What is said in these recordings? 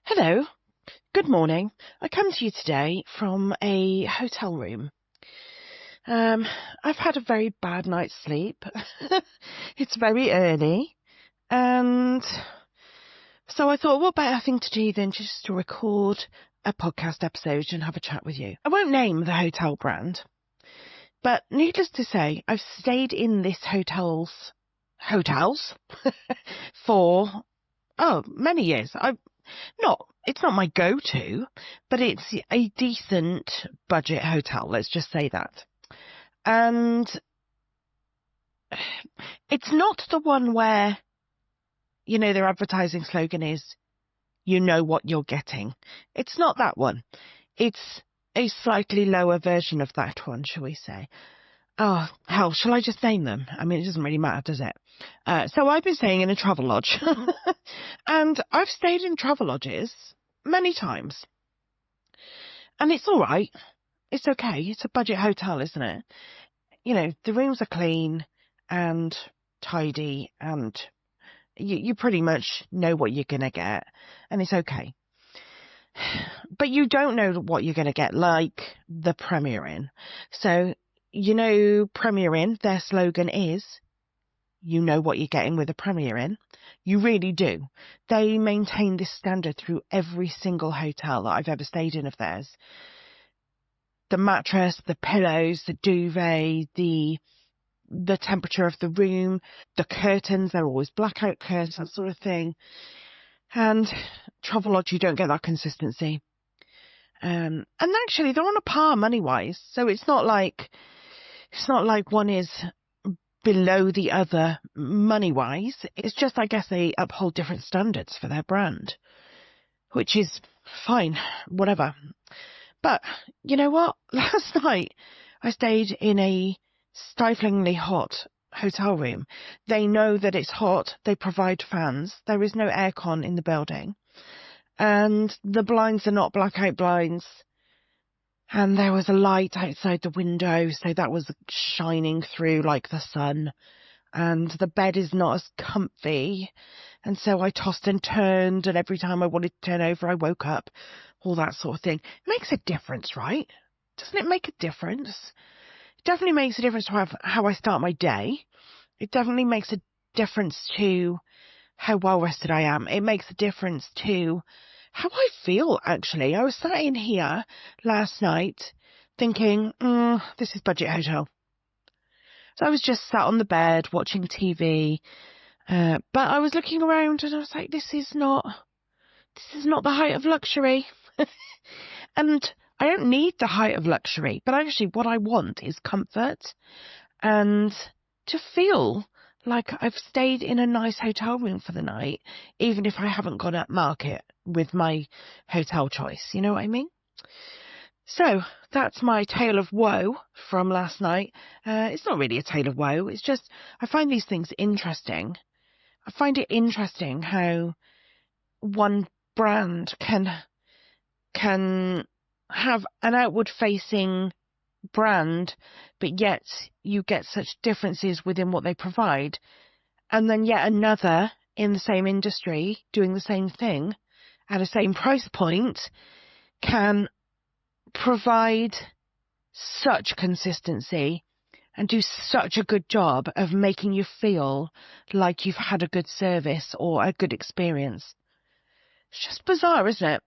Hello, good morning. I come to you today from a hotel room. I've had a very bad night's sleep. It's very early, and so I thought, what better thing to do than just to record a podcast episode and have a chat with you. I won't name the hotel brand, but needless to say, I've stayed in this hotels for many years. It's not my go-to, but it's a decent budget hotel, let's just say that. And it's not the one where, their advertising slogan is, you know what you're getting. It's not that one. It's a slightly lower version of that one, shall we say. Oh, hell, shall I just name them? I mean, it doesn't really matter, does it? So I've been staying in a travel lodge. And I've stayed in travel lodges many times. And it's all right. It's okay. It's a budget hotel, isn't it? The rooms are clean and tidy, and you pretty much know what you're going to get, and it's okay. But you don't know what you're going to get, like the Premier Inn. So, Premier Inn, their slogan is, you know what you're getting with a Premier Inn. You really do. They maintain this standard through every single hotel that I've ever stayed in of theirs. The mattress, the pillows, the duvet, the temperature of the room, the curtains, they're always blackout curtains, that sort of thing. And Travelodge, you don't get that consistency. And actually, they're on a par money-wise, so it's not like one is below the other money-wise. It's just, I guess, they uphold different standards for their brand, which is fine, whatever. But you know what? Last night I stayed in a stiflingly hot hotel room. They know that it's hot. They provide fans. There is no aircon in the building. And the blinds are not blackout blinds. And there was a light outside the window, so that was shining through like the sun. And the bed is not as comfy. And so I tossed and turned, and every time I wanted to turn over, I woke up. All that sort of thing. It makes a difference, right? Doesn't it make a difference? It definitely makes a difference to how I start my day. It definitely makes a difference to how well rested I am. It makes a difference to how I feel, actually. I was sat in here last night thinking, this is budget hotel. So I was just sat on the bed watching TV, but I was looking around and I was like, this is not the height of luxury. And I don't need the height of luxury, but actually what I want is comfort and to feel like I've stayed in a nice hotel room for the night, even if I haven't gone up market with my hotel choice. You know what I mean? So that's my tale of woe from last night. It's not really a tale of woe. It's just I find these things interesting. I find it interesting how one brand can have an outward-facing brand, but yet you get such differences within what they provide, and then yet another in the same industry doing the same thing at a same price point can provide such consistency and do such a good job of making you feel like you've had a good service or a good experience. It's just bizarre, isn't it?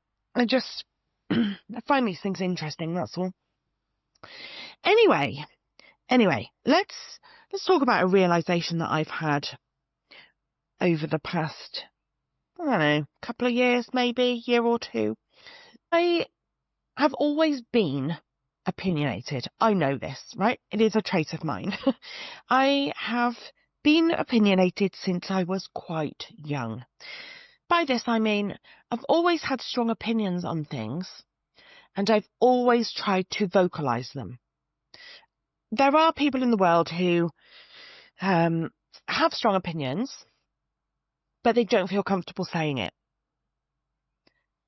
I find these things interesting, that's all. Anyway, let's talk about a realisation that I've had over the past, I don't know, couple of years, maybe, year or two. I have always been opinionated. I know this, right? It is a trait of mine. I have been opinionated since I was quite young. By this, I mean, I've always had strong opinions on things, and I've always tried to vocalise them. There are people in the world who have strong opinions, but they don't feel comfortable saying it.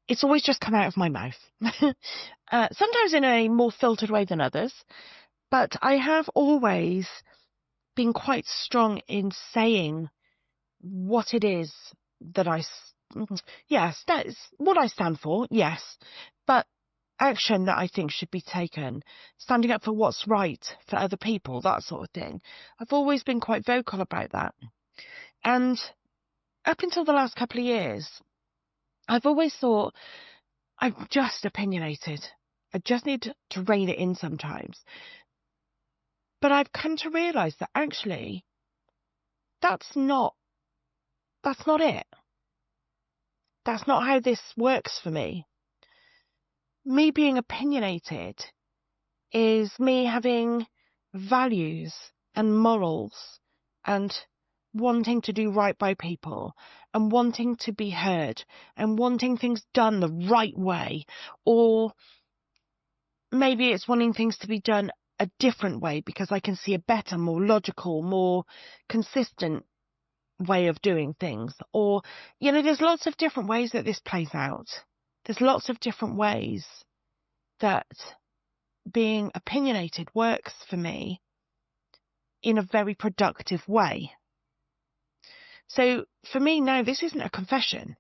It's always just come out of my mouth. Sometimes in a more filtered way than others, but I have always been quite strong in saying what it is that I yes, that's what I stand for, yes. But action that I think should be taken, standing up for what's right for other people, that sort of thing. I've always been quite vocal about that. And up until the last couple of years, I've always thought I'm just opinionated. I just need to rein it in sometimes. But I've come to realise that actually that's not it. That's not how this works for me. Me being opinionated is me having values and morals and wanting to do right by people and wanting to be heard and wanting things done the right way, or maybe it's wanting things to be done a different way because I can see a better, more logical, more consistent way of doing things. Or, there's lots of different ways that this plays out. There's lots of different ways that being opinionated works for me in a very productive way. So for me now, this isn't a confession.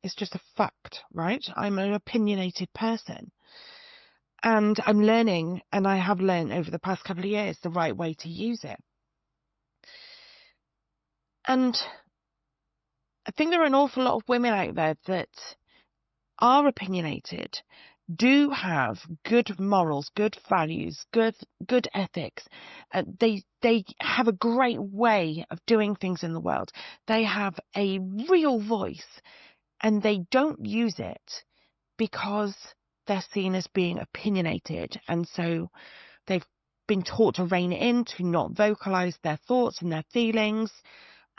It's just a fact, right? I'm an opinionated person. And I'm learning, and I have learned over the past couple of years, the right way to use it. And I think there are an awful lot of women out there that are opinionated, do have good morals, good values, good ethics. They have a great way of doing things in the world. They have a real voice, and they don't use it because they're seen as being opinionated, and so they've been taught to rein it in, to not vocalize their thoughts and their feelings.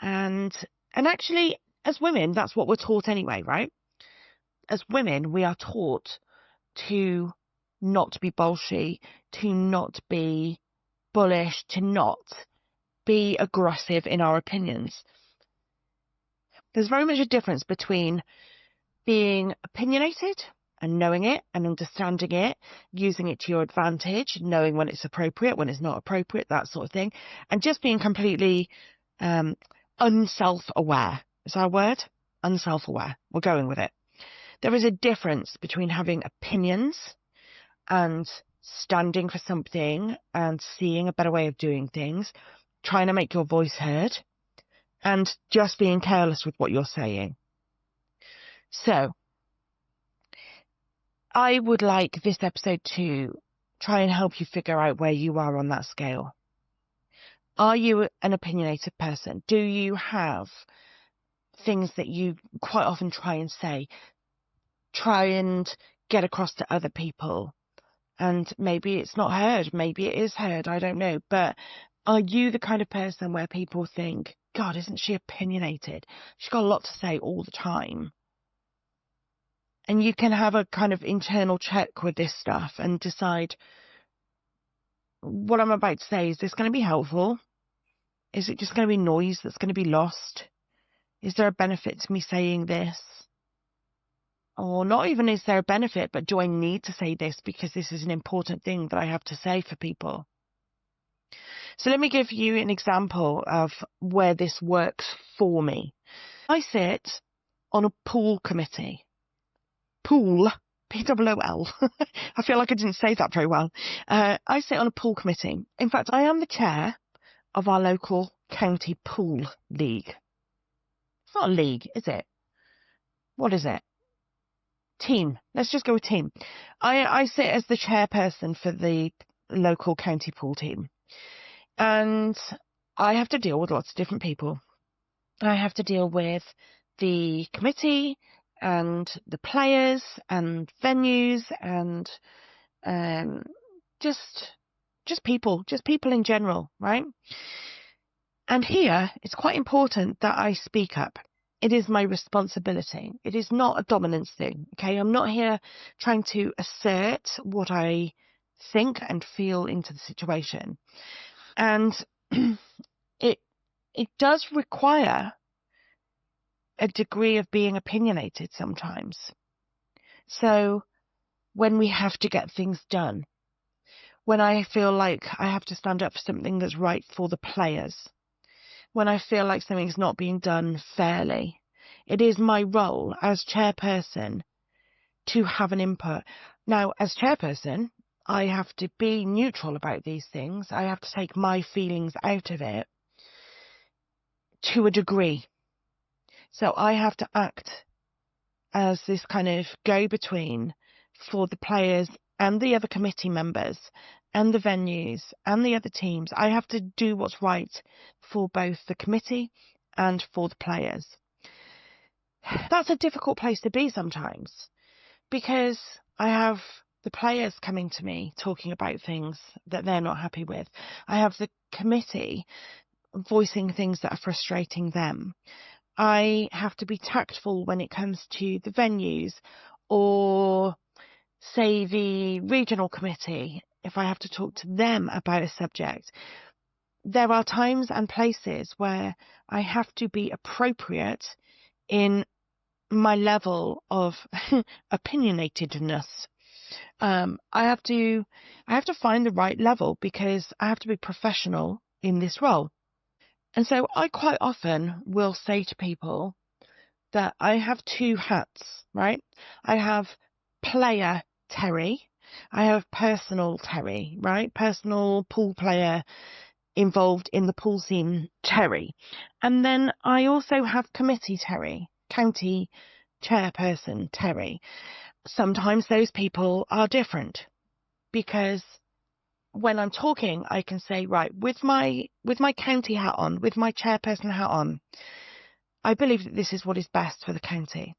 And actually, as women, that's what we're taught anyway, right? As women, we are taught to not be bolshy, to not be bullish, to not be aggressive in our opinions. There's very much a difference between being opinionated and knowing it and understanding it, using it to your advantage, knowing when it's appropriate, when it's not appropriate, that sort of thing, and just being completely unself-aware. Is that a word? Unself-aware. We're going with it. There is a difference between having opinions and standing for something and seeing a better way of doing things, trying to make your voice heard, and just being careless with what you're saying. So, I would like this episode to try and help you figure out where you are on that scale. Are you an opinionated person? Do you have things that you quite often try and say, try and get across to other people? And maybe it's not heard, maybe it is heard, I don't know. But are you the kind of person where people think, God, isn't she opinionated? She's got a lot to say all the time. And you can have a kind of internal check with this stuff and decide, what I'm about to say, is this going to be helpful? Is it just going to be noise that's going to be lost? Is there a benefit to me saying this? Or not even is there a benefit, but do I need to say this because this is an important thing that I have to say for people? So let me give you an example of where this works for me. I sit on a pool committee. Pool, P-O-O-L. I feel like I didn't say that very well. I sit on a pool committee. In fact, I am the chair of our local county pool league. It's not a league, is it? What is it? Team. Let's just go with team. I sit as the chairperson for the local county pool team. And I have to deal with lots of different people. I have to deal with the committee and the players and venues and just people in general, right? And here, it's quite important that I speak up. It is my responsibility. It is not a dominance thing, okay? I'm not here trying to assert what I think and feel into the situation. And it does require a degree of being opinionated sometimes. So when we have to get things done, when I feel like I have to stand up for something that's right for the players, when I feel like something's not being done fairly, It is my role as chairperson to have an input. Now, as chairperson, I have to be neutral about these things. I have to take my feelings out of it to a degree. So I have to act as this kind of go-between for the players and the other committee members and the venues and the other teams. I have to do what's right for both the committee and for the players. That's a difficult place to be sometimes, because I have the players coming to me talking about things that they're not happy with. I have the committee voicing things that are frustrating them. I have to be tactful when it comes to the venues, or say the regional committee, if I have to talk to them about a subject. There are times and places where I have to be appropriate in my level of opinionatedness. I have to find the right level, because I have to be professional in this role. And so I quite often will say to people that I have two hats, right? I have player Terry. I have personal Terry, right? Personal pool player involved in the pool scene Terry. And then I also have committee Terry, county chairperson Terry. Sometimes those people are different, because when I'm talking, I can say, right, with my county hat on, with my chairperson hat on, I believe that this is what is best for the county.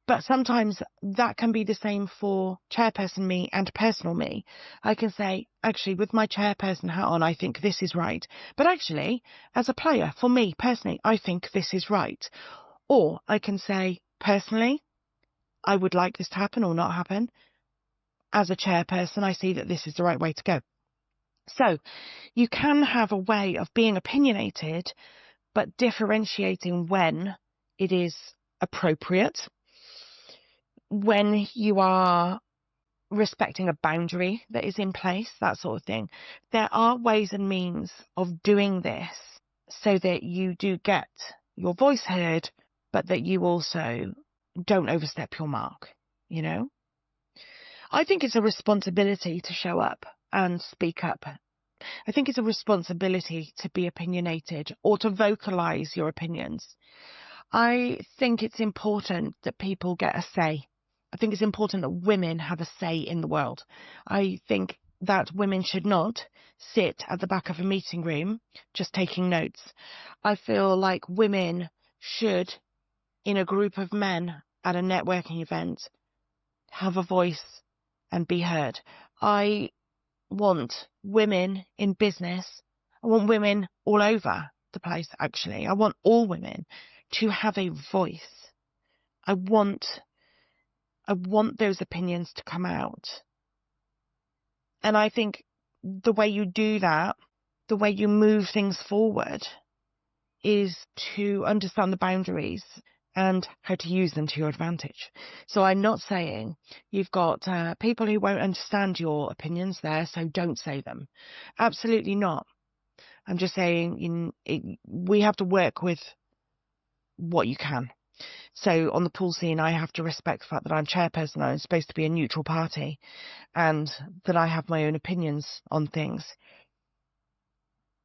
But sometimes that can be the same for chairperson me and personal me. I can say, actually, with my chairperson hat on, I think this is right. But actually, as a player, for me personally, I think this is right. Or I can say, personally, I would like this to happen or not happen. As a chairperson, I see that this is the right way to go. So you can have a way of being opinionated, but differentiating when it is appropriate, when you are respecting a boundary that is in place, that sort of thing. There are ways and means of doing this so that you do get your voice heard, but that you also don't overstep your mark, you know? I think it's a responsibility to show up and speak up. I think it's a responsibility to be opinionated or to vocalize your opinions. I think it's important that people get a say. I think it's important that women have a say in the world. I think that women should not sit at the back of a meeting room just taking notes. I feel like women should, in a group of men at a networking event, have a voice and be heard. I want women in business. I want women all over the place, actually. I want all women to have a voice. I want those opinions to come out. And I think the way you do that, the way you move things forward, is to understand the boundaries and how to use them to your advantage. So I'm not saying you've got people who won't understand your opinions there, so don't say them. Absolutely not. I'm just saying we have to work with what you can. So on the pool scene, I have to respect the fact that I'm chairperson. I'm supposed to be a neutral party, and that I have my own opinions on things.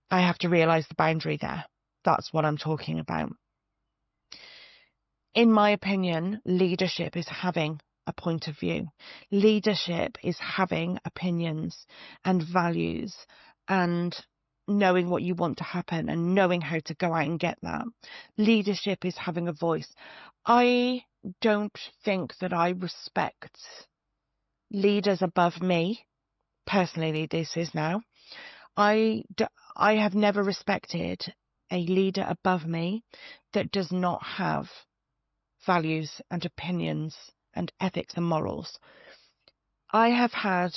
I have to realise the boundary there. That's what I'm talking about. In my opinion, leadership is having a point of view. Leadership is having opinions and values and knowing what you want to happen and knowing how to go out and get that. Leadership is having a voice. I don't think that I respect leaders above me. Personally, this is now. I have never respected a leader above me that does not have values and opinions and ethics and morals. I have had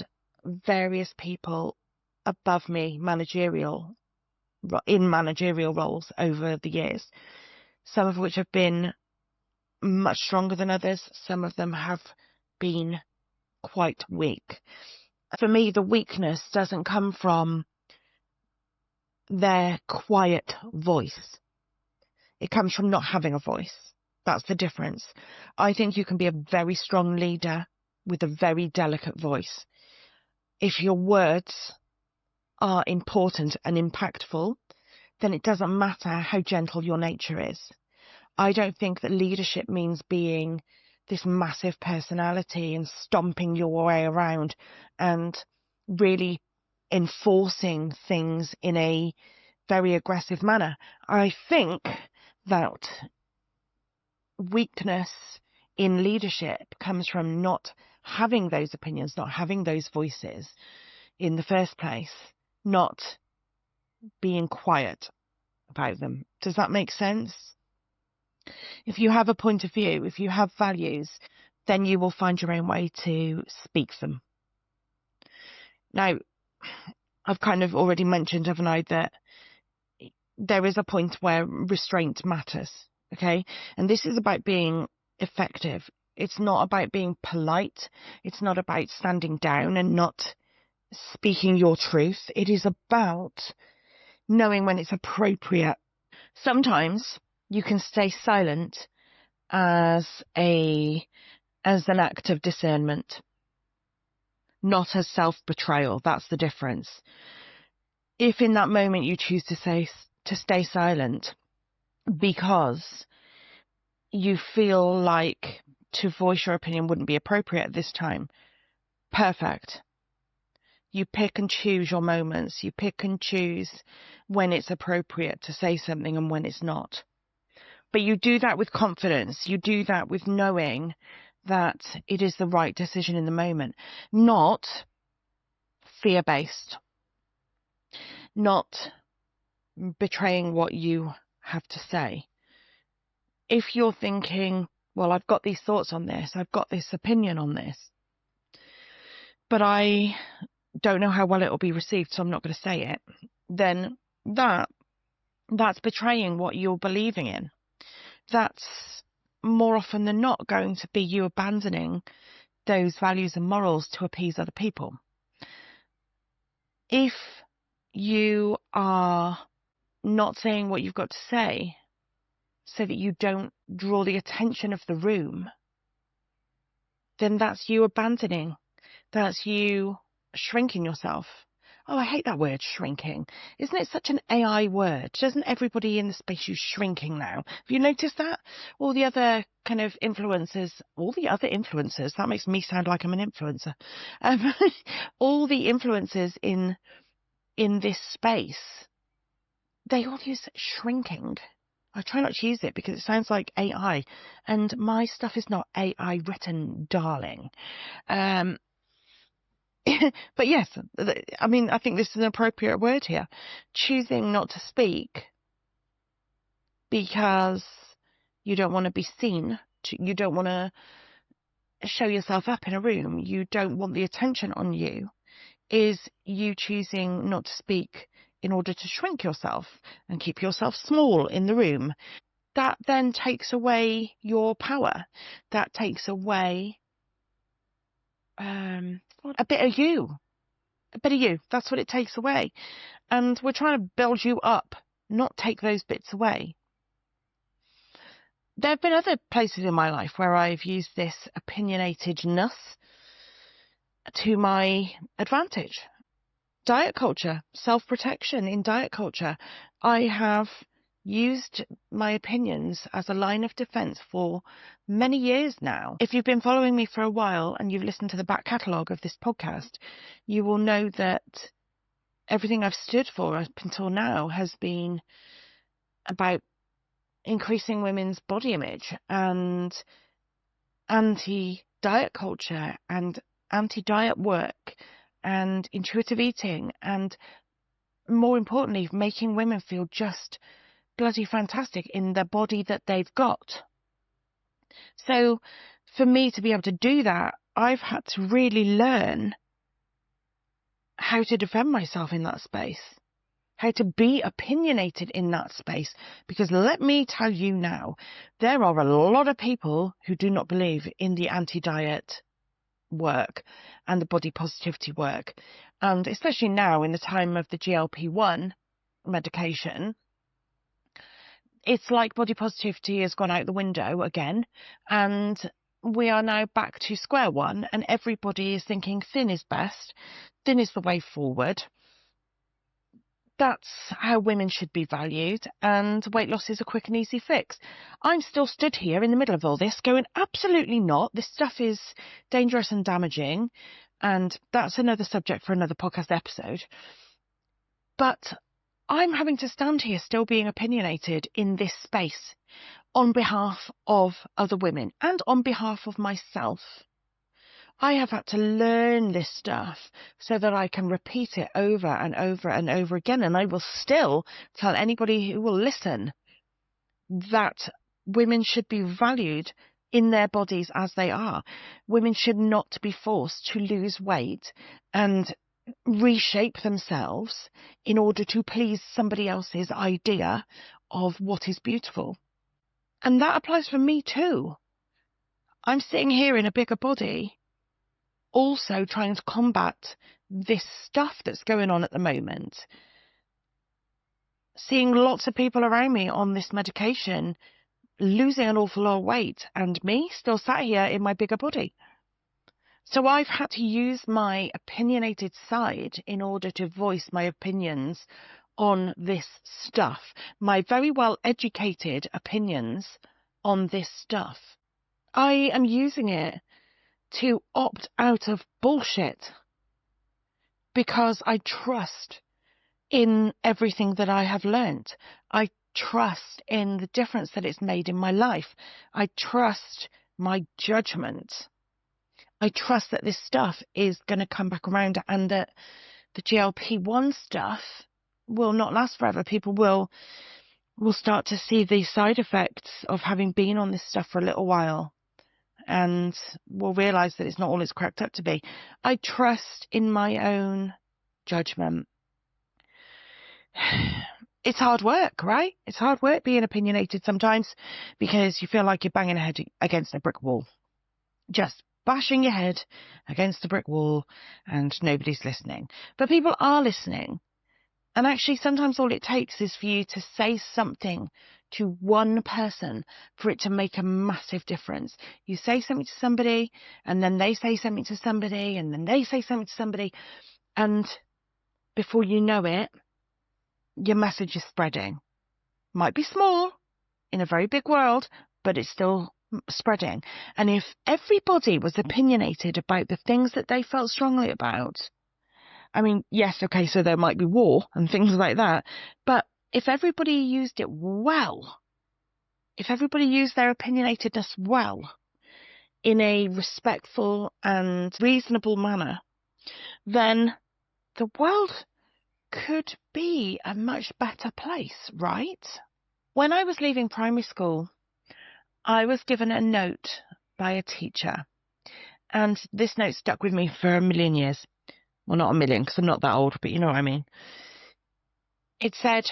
various people above me in managerial roles over the years, some of which have been much stronger than others. Some of them have been quite weak. For me, the weakness doesn't come from their quiet voice. It comes from not having a voice. That's the difference. I think you can be a very strong leader with a very delicate voice. If your words are important and impactful, then it doesn't matter how gentle your nature is. I don't think that leadership means being this massive personality and stomping your way around and really enforcing things in a very aggressive manner. I think that weakness in leadership comes from not having those opinions, not having those voices in the first place, not being quiet about them. Does that make sense? If you have a point of view, if you have values, then you will find your own way to speak them. Now, I've kind of already mentioned, haven't I, that there is a point where restraint matters, okay? And this is about being effective. It's not about being polite. It's not about standing down and not speaking your truth. It is about knowing when it's appropriate. Sometimes you can stay silent as an act of discernment, not as self-betrayal. That's the difference. If in that moment you choose to stay silent because you feel like to voice your opinion wouldn't be appropriate at this time, perfect. You pick and choose your moments. You pick and choose when it's appropriate to say something and when it's not. But you do that with confidence. You do that with knowing that it is the right decision in the moment, not fear-based, not betraying what you have to say. If you're thinking, well, I've got these thoughts on this, I've got this opinion on this, but I don't know how well it will be received, so I'm not going to say it, then that's betraying what you're believing in. That's more often than not going to be you abandoning those values and morals to appease other people. If you are not saying what you've got to say so that you don't draw the attention of the room, then that's you abandoning. That's you shrinking yourself. Oh, I hate that word, shrinking. Isn't it such an AI word? Doesn't everybody in the space use shrinking now? Have you noticed that? All the other kind of influencers, that makes me sound like I'm an influencer. All the influencers in this space, they all use shrinking. I try not to use it because it sounds like AI, and my stuff is not AI written, darling. But yes, I mean, I think this is an appropriate word here. Choosing not to speak because you don't want to be seen, you don't want to show yourself up in a room, you don't want the attention on you, is you choosing not to speak in order to shrink yourself and keep yourself small in the room. That then takes away your power. That takes away a bit of you. That's what it takes away. And we're trying to build you up, not take those bits away. There have been other places in my life where I've used this opinionatedness to my advantage. Diet culture, self-protection in diet culture. I have used my opinions as a line of defence for many years now. If you've been following me for a while and you've listened to the back catalogue of this podcast, you will know that everything I've stood for up until now has been about increasing women's body image and anti-diet culture and anti-diet work and intuitive eating, and more importantly, making women feel just bloody fantastic in the body that they've got. So for me to be able to do that, I've had to really learn how to defend myself in that space, how to be opinionated in that space, because let me tell you now, there are a lot of people who do not believe in the anti-diet work and the body positivity work, and especially now in the time of the GLP-1 medication, it's like body positivity has gone out the window again, and we are now back to square one, and everybody is thinking thin is best, thin is the way forward. That's how women should be valued, and weight loss is a quick and easy fix. I'm still stood here in the middle of all this going, absolutely not. This stuff is dangerous and damaging, and that's another subject for another podcast episode. But I'm having to stand here still being opinionated in this space on behalf of other women and on behalf of myself. I have had to learn this stuff so that I can repeat it over and over and over again. And I will still tell anybody who will listen that women should be valued in their bodies as they are. Women should not be forced to lose weight and reshape themselves in order to please somebody else's idea of what is beautiful. And that applies for me too. I'm sitting here in a bigger body, also trying to combat this stuff that's going on at the moment. Seeing lots of people around me on this medication losing an awful lot of weight, and me still sat here in my bigger body. So I've had to use my opinionated side in order to voice my opinions on this stuff, my very well educated opinions on this stuff. I am using it to opt out of bullshit because I trust in everything that I have learnt. I trust in the difference that it's made in my life. I trust my judgment. I trust that this stuff is going to come back around and that the GLP-1 stuff will not last forever. People will start to see the side effects of having been on this stuff for a little while and will realise that it's not all it's cracked up to be. I trust in my own judgment. It's hard work, right? It's hard work being opinionated sometimes because you feel like you're banging your head against a brick wall. Just bashing your head against a brick wall and nobody's listening. But people are listening. And actually, sometimes all it takes is for you to say something to one person for it to make a massive difference. You say something to somebody, and then they say something to somebody, and then they say something to somebody, and before you know it, your message is spreading. Might be small in a very big world, but it's still spreading. And if everybody was opinionated about the things that they felt strongly about, I mean, yes, okay, so there might be war and things like that, but if everybody used it well, if everybody used their opinionatedness well, in a respectful and reasonable manner, then the world could be a much better place, right? When I was leaving primary school, I was given a note by a teacher, and this note stuck with me for a million years. Well, not a million, because I'm not that old, but you know what I mean. It said,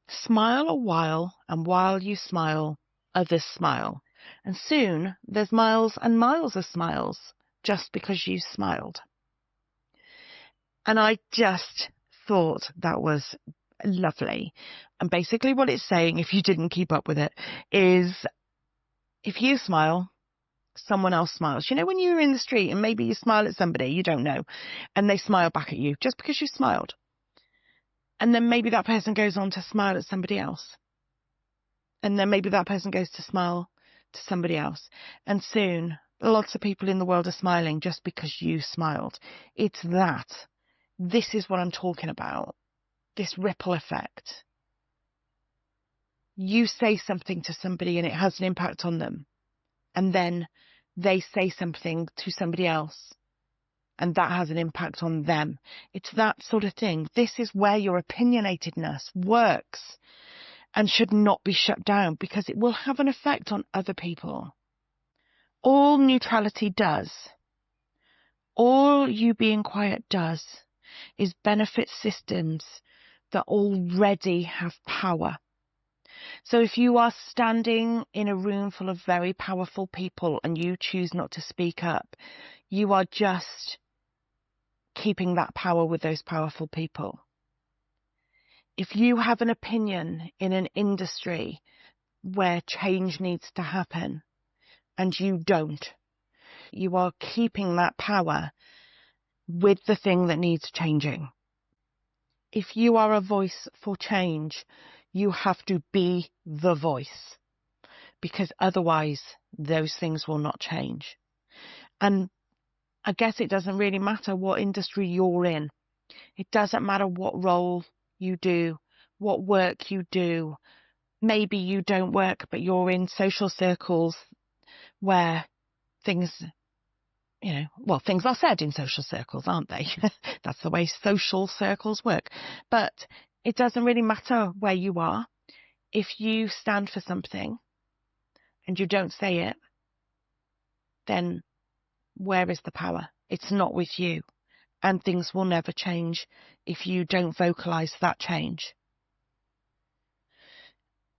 smile a while, and while you smile, others smile. And soon there's miles and miles of smiles, just because you smiled. And I just thought that was lovely. And basically what it's saying, if you didn't keep up with it, is if you smile, someone else smiles. You know, when you're in the street and maybe you smile at somebody you don't know and they smile back at you just because you smiled. And then maybe that person goes on to smile at somebody else. And then maybe that person goes to smile to somebody else. And soon, lots of people in the world are smiling just because you smiled. It's that. This is what I'm talking about. This ripple effect. You say something to somebody and it has an impact on them. And then they say something to somebody else and that has an impact on them. It's that sort of thing. This is where your opinionatedness works and should not be shut down because it will have an effect on other people. All neutrality does, all you being quiet does, is benefit systems that already have power. So if you are standing in a room full of very powerful people and you choose not to speak up, you are just keeping that power with those powerful people. If you have an opinion in an industry where change needs to happen and you don't. You are keeping that power with the thing that needs changing. If you are a voice for change, you have to be the voice, because otherwise those things will not change. And I guess it doesn't really matter what industry you're in. It doesn't matter what role you do, what work you do. Maybe you don't work, but you're in social circles where things, things are said in social circles, aren't they? That's the way social circles work. But it doesn't really matter where you are. If you stand for something and you don't say it, then where is the power? It's not with you. And things will never change if you don't vocalize that change.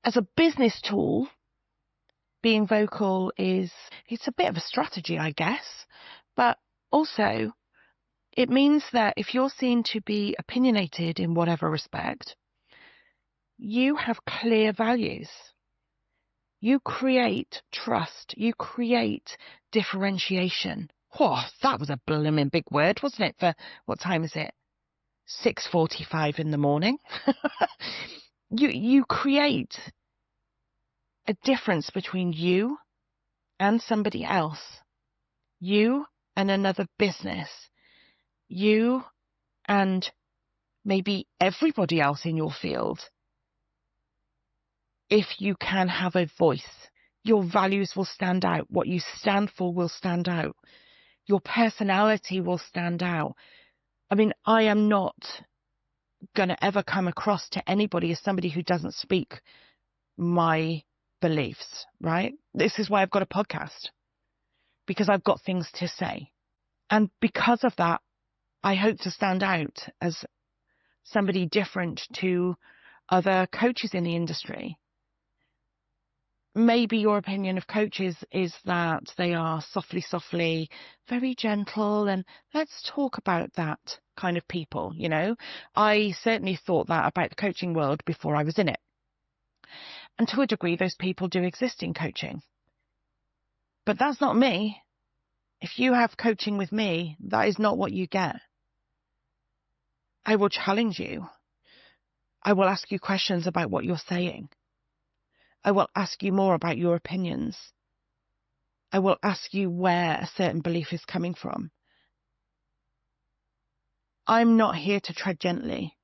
As a business tool, being vocal it's a bit of a strategy, I guess. But also, it means that if you're seen to be opinionated in whatever respect, you have clear values. You create trust. You create differentiation. Oh, that was a blooming big word, wasn't it? For what time is it? 6:45 in the morning. You create a difference between you and somebody else. You and another business. You and maybe everybody else in your field. If you can have a voice, your values will stand out. What you stand for will stand out. Your personality will stand out. I mean, I am not going to ever come across to anybody as somebody who doesn't speak my beliefs, right? This is why I've got a podcast, because I've got things to say. And because of that, I hope to stand out as somebody different to other coaches in the industry. Maybe your opinion of coaches is that they are softly, very gentle, and let's talk about that kind of people, I certainly thought that about the coaching world before I was in it. And to a degree, those people do exist in coaching. But that's not me. If you have coaching with me, that is not what you get. I will challenge you. I will ask you questions about what you're saying. I will ask you more about your opinions. I will ask you where a certain belief is coming from. I'm not here to tread gently.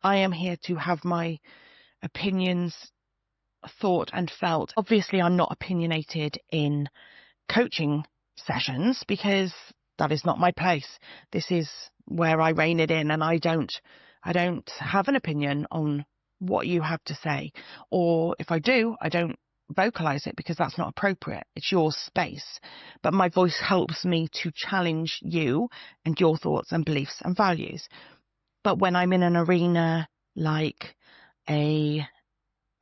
I am here to have my opinions thought and felt. Obviously, I'm not opinionated in coaching sessions because that is not my place. This is where I rein it in, and I don't have an opinion on what you have to say. Or if I do, I don't vocalize it because that's not appropriate. It's your space. But my voice helps me to challenge you and your thoughts and beliefs and values. But when I'm in an arena like a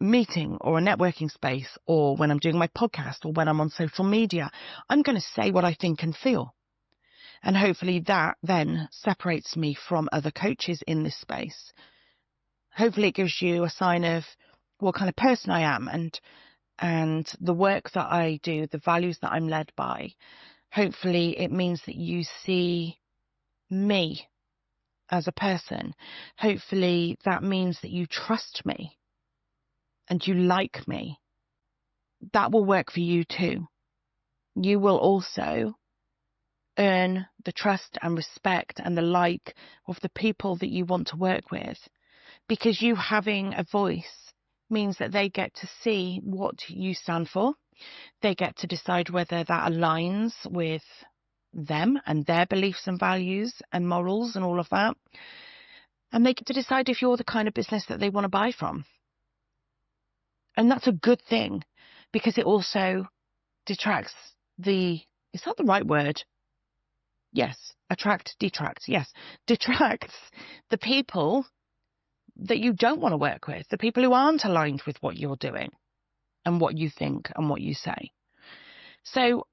meeting or a networking space, or when I'm doing my podcast, or when I'm on social media, I'm going to say what I think and feel. And hopefully that then separates me from other coaches in this space. Hopefully it gives you a sign of what kind of person I am and the work that I do, the values that I'm led by. Hopefully it means that you see me as a person. Hopefully that means that you trust me and you like me. That will work for you too. You will also earn the trust and respect and the like of the people that you want to work with, because you having a voice means that they get to see what you stand for. They get to decide whether that aligns with them and their beliefs and values and morals and all of that. And they get to decide if you're the kind of business that they want to buy from. And that's a good thing, because it also detracts is that the right word? Yes, detracts the people that you don't want to work with, the people who aren't aligned with what you're doing and what you think and what you say. So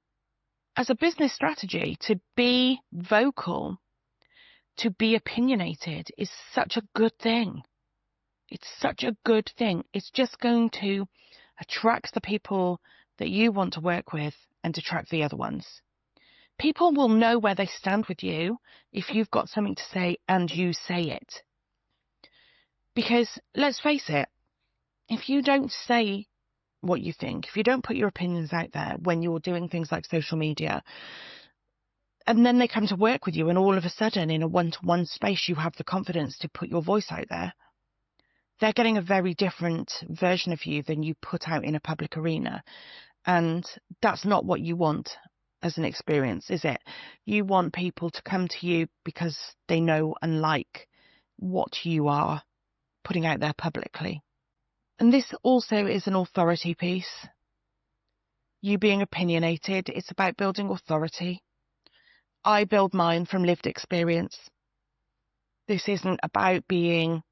as a business strategy, to be vocal, to be opinionated is such a good thing. It's such a good thing. It's just going to Attract the people that you want to work with and detract the other ones. People will know where they stand with you if you've got something to say and you say it. Because let's face it, if you don't say what you think, if you don't put your opinions out there when you're doing things like social media, and then they come to work with you and all of a sudden in a one-to-one space you have the confidence to put your voice out there, they're getting a very different version of you than you put out in a public arena. And that's not what you want as an experience, is it? You want people to come to you because they know and like what you are putting out there publicly. And this also is an authority piece. You being opinionated, it's about building authority. I build mine from lived experience. This isn't about being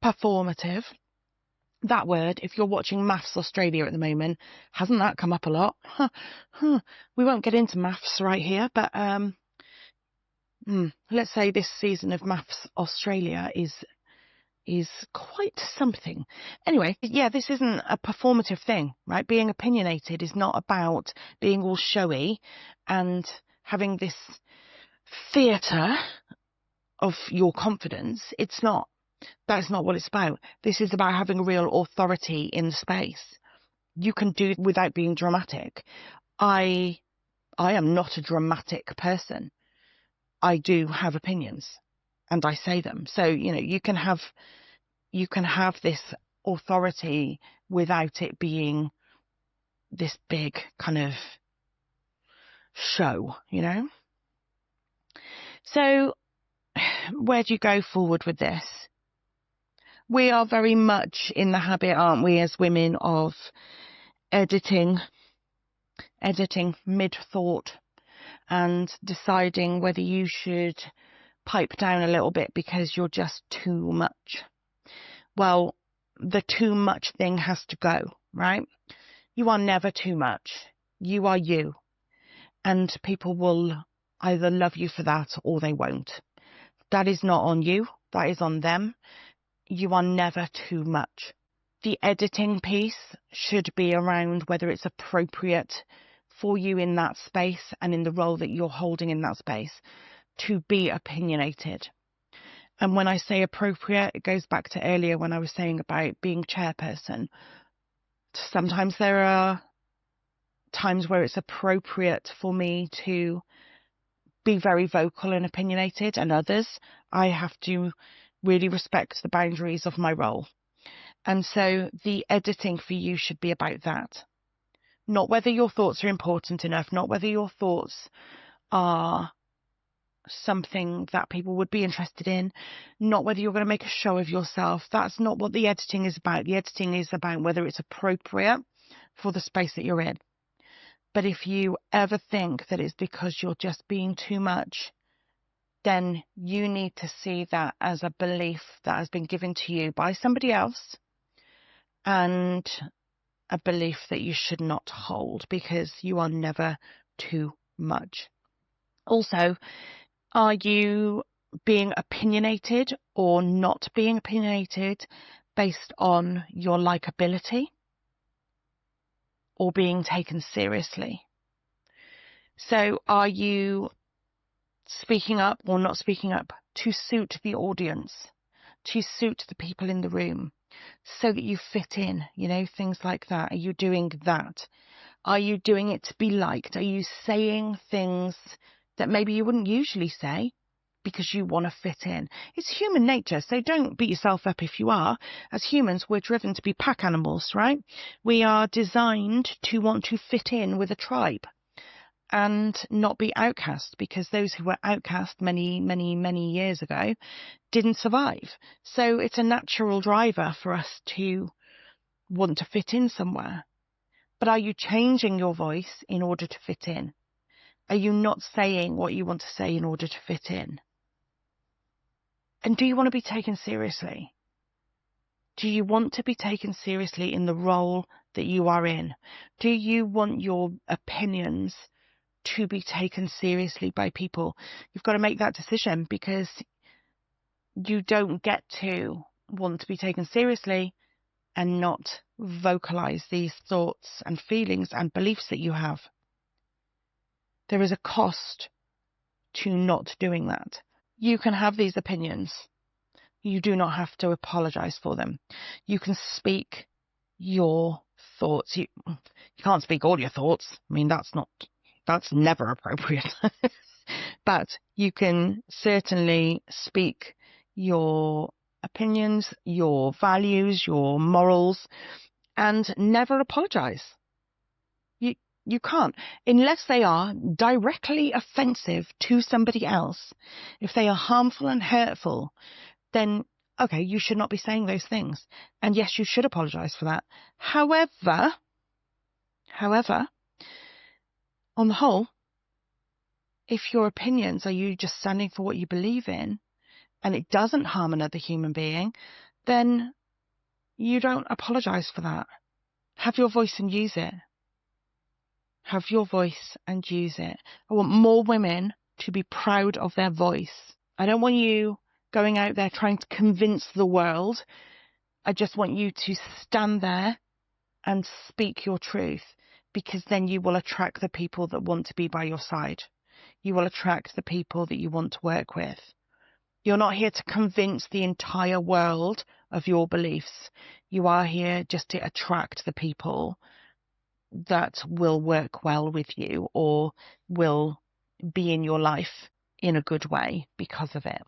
performative. That word, if you're watching Maths Australia at the moment, hasn't that come up a lot? We won't get into maths right here, but let's say this season of Maths Australia is quite something. Anyway, yeah, this isn't a performative thing, right? Being opinionated is not about being all showy and having this theatre of your confidence. It's not. That's not what it's about. This is about having real authority in the space. You can do it without being dramatic. I am not a dramatic person. I do have opinions and I say them. So, you can have this authority without it being this big kind of show, So where do you go forward with this? We are very much in the habit, aren't we, as women, of editing mid-thought and deciding whether you should pipe down a little bit because you're just too much. Well, the too much thing has to go, right? You are never too much. You are you. And people will either love you for that or they won't. That is not on you. That is on them. You are never too much. The editing piece should be around whether it's appropriate for you in that space and in the role that you're holding in that space to be opinionated. And when I say appropriate, it goes back to earlier when I was saying about being chairperson. Sometimes there are times where it's appropriate for me to be very vocal and opinionated, and others I have to really respect the boundaries of my role. And so the editing for you should be about that. Not whether your thoughts are important enough, not whether your thoughts are something that people would be interested in, not whether you're going to make a show of yourself. That's not what the editing is about. The editing is about whether it's appropriate for the space that you're in. But if you ever think that it's because you're just being too much, then you need to see that as a belief that has been given to you by somebody else and a belief that you should not hold, because you are never too much. Also, are you being opinionated or not being opinionated based on your likability or being taken seriously? So are you speaking up or not speaking up to suit the audience, to suit the people in the room, so that you fit in, things like that? Are you doing that? Are you doing it to be liked? Are you saying things that maybe you wouldn't usually say because you want to fit in? It's human nature, so don't beat yourself up if you are. As humans, we're driven to be pack animals, right? We are designed to want to fit in with a tribe and not be outcast, because those who were outcast many, many, many years ago didn't survive. So it's a natural driver for us to want to fit in somewhere. But are you changing your voice in order to fit in? Are you not saying what you want to say in order to fit in? And do you want to be taken seriously? Do you want to be taken seriously in the role that you are in? Do you want your opinions to be taken seriously by people? You've got to make that decision, because you don't get to want to be taken seriously and not vocalize these thoughts and feelings and beliefs that you have. There is a cost to not doing that. You can have these opinions. You do not have to apologize for them. You can speak your thoughts. You can't speak all your thoughts. I mean, that's never appropriate. But you can certainly speak your opinions, your values, your morals, and never apologize. You can't, unless they are directly offensive to somebody else. If they are harmful and hurtful, then okay, you should not be saying those things. And yes, you should apologize for that. However, on the whole, if your opinions are you just standing for what you believe in and it doesn't harm another human being, then you don't apologize for that. Have your voice and use it. Have your voice and use it. I want more women to be proud of their voice. I don't want you going out there trying to convince the world. I just want you to stand there and speak your truth, because then you will attract the people that want to be by your side. You will attract the people that you want to work with. You're not here to convince the entire world of your beliefs. You are here just to attract the people that will work well with you or will be in your life in a good way because of it.